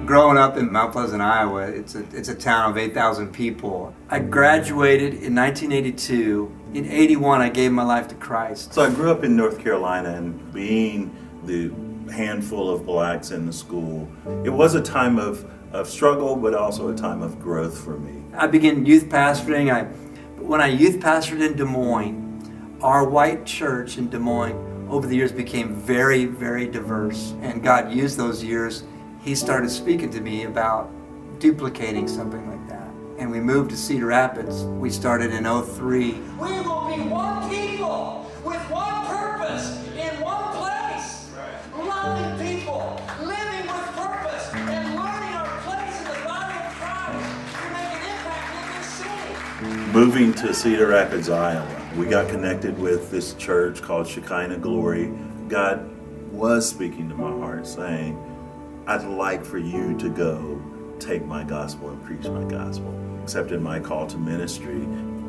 Growing up in Mount Pleasant, Iowa, it's a town of 8,000 people. I graduated in 1982. In 81, I gave my life to Christ. So I grew up in North Carolina, and being the handful of blacks in the school, it was a time of struggle, but also a time of growth for me. I began youth pastoring. When I youth pastored in Des Moines, our white church in Des Moines over the years became very, very diverse. And God used those years. He started speaking to me about duplicating something like that. And we moved to Cedar Rapids. We started in '03. We will be one people with one purpose in one place. Loving people, living with purpose, and learning our place in the body of Christ to make an impact in this city. Moving to Cedar Rapids, Iowa, we got connected with this church called Shekinah Glory. God was speaking to my heart saying, I'd like for you to go take my gospel and preach my gospel. Accepted my call to ministry,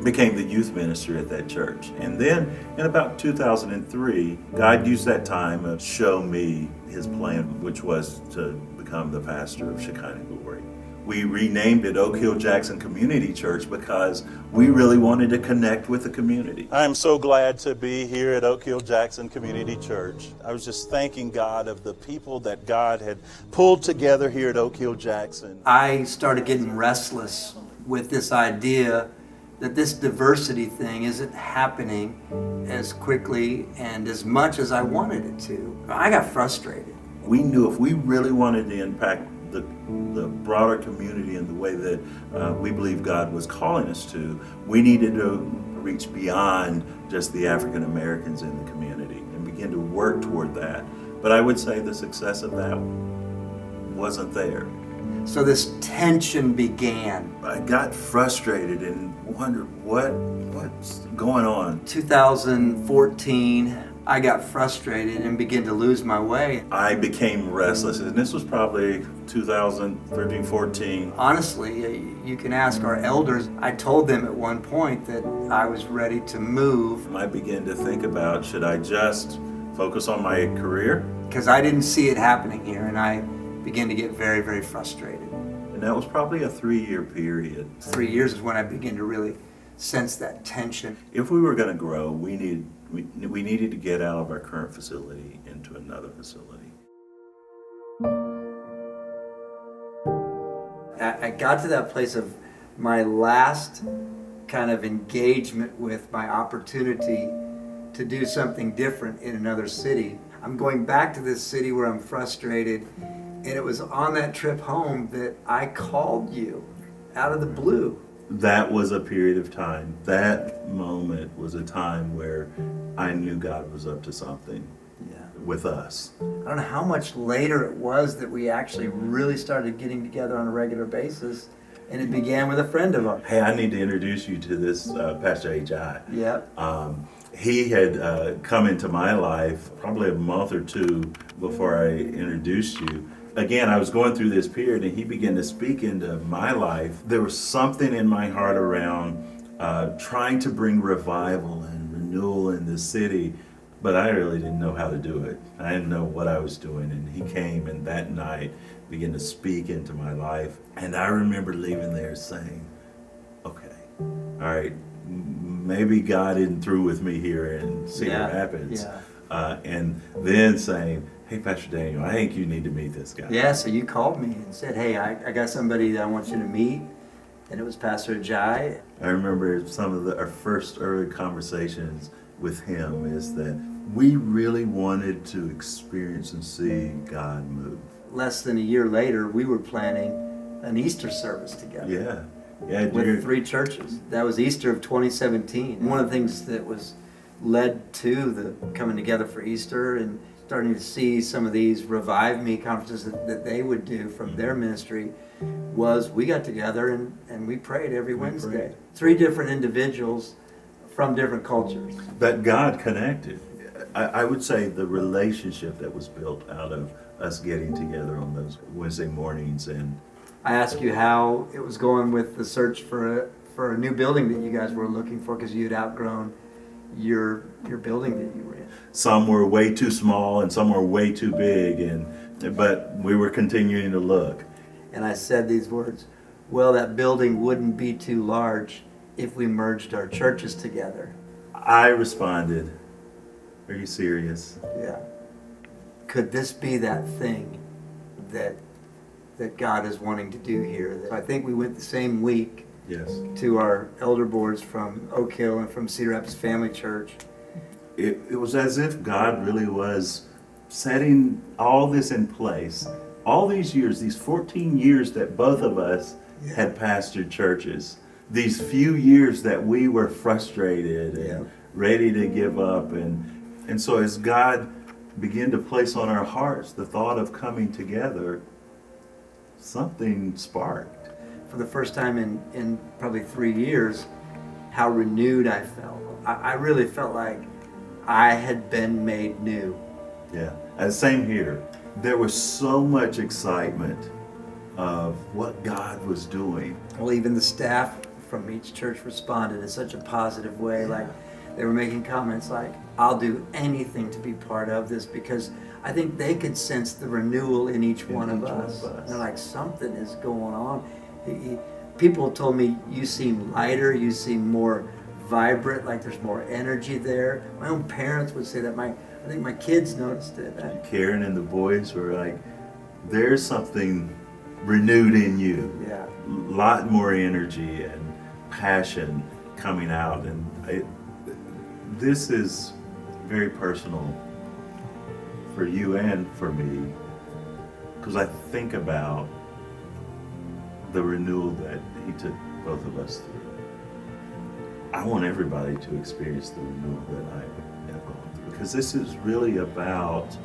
became the youth minister at that church. And then in about 2003, God used that time to show me his plan, which was to become the pastor of Shekinah Glory. We renamed it Oak Hill Jackson Community Church because we really wanted to connect with the community. I'm so glad to be here at Oak Hill Jackson Community Church. I was just thanking God of the people that God had pulled together here at Oak Hill Jackson. I started getting restless with this idea that this diversity thing isn't happening as quickly and as much as I wanted it to. I got frustrated. We knew if we really wanted to impact the broader community in the way that we believe God was calling us to, we needed to reach beyond just the African Americans in the community and begin to work toward that. But I would say the success of that wasn't there. So this tension began. I got frustrated and wondered what's going on. 2014, I got frustrated and began to lose my way. I became restless, and this was probably 2013, 14. Honestly, you can ask our elders. I told them at one point that I was ready to move. I began to think about, should I just focus on my career? Because I didn't see it happening here, and I began to get very, very frustrated. And that was probably a 3-year period. 3 years is when I began to really sense that tension. If we were going to grow, we needed to get out of our current facility into another facility. I got to that place of my last kind of engagement with my opportunity to do something different in another city. I'm going back to this city where I'm frustrated, and it was on that trip home that I called you out of the blue. That was a period of time. That moment was a time where I knew God was up to something with us. I don't know how much later it was that we actually really started getting together on a regular basis, and it began with a friend of ours. Hey, I need to introduce you to this Pastor H.I. Yep. He had come into my life probably a month or two before I introduced you. Again, I was going through this period, and he began to speak into my life. There was something in my heart around trying to bring revival and renewal in this city, but I really didn't know how to do it. I didn't know what I was doing, and he came, and that night began to speak into my life. And I remember leaving there saying, okay, all right, maybe God isn't through with me here in Cedar Rapids. And then saying, hey, Pastor Daniel, I think you need to meet this guy. Yeah, so you called me and said, hey, I got somebody that I want you to meet. And it was Pastor Ajay. I remember some of our first early conversations with him is that we really wanted to experience and see God move. Less than a year later, we were planning an Easter service together. Yeah, with 3 churches. That was Easter of 2017. One of the things that was led to the coming together for Easter and starting to see some of these Revive Me conferences that they would do from their ministry was we got together and we prayed every Wednesday. 3 different individuals from different cultures. That God connected. I would say the relationship that was built out of us getting together on those Wednesday mornings. And I asked you how it was going with the search for a new building that you guys were looking for because you had outgrown your building that you were in. Some were way too small and some were way too big, but we were continuing to look. And I said these words, well, that building wouldn't be too large if we merged our churches together. I responded, are you serious? Yeah. Could this be that thing that God is wanting to do here? I think we went the same week Yes. to our elder boards from Oak Hill and from Cedar Rapids Family Church. It was as if God really was setting all this in place. All these years, these 14 years that both of us had pastored churches, these few years that we were frustrated and ready to give up. And so as God began to place on our hearts the thought of coming together, something sparked. For the first time in probably 3 years, how renewed I felt. I really felt like I had been made new. Yeah, and same here. There was so much excitement of what God was doing. Well, even the staff from each church responded in such a positive way. Like they were making comments like, I'll do anything to be part of this, because I think they could sense the renewal in each one of us. And they're like, something is going on. People told me, you seem lighter, you seem more vibrant, like there's more energy there. My own parents would say that. I think my kids noticed it. Karen and the boys were like, there's something renewed in you. Yeah. A lot more energy and passion coming out. And this is very personal for you and for me, because I think about the renewal that he took both of us through. I want everybody to experience the renewal that I have gone through, because this is really about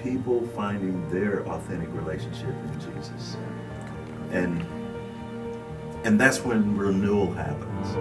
people finding their authentic relationship in Jesus. And that's when renewal happens.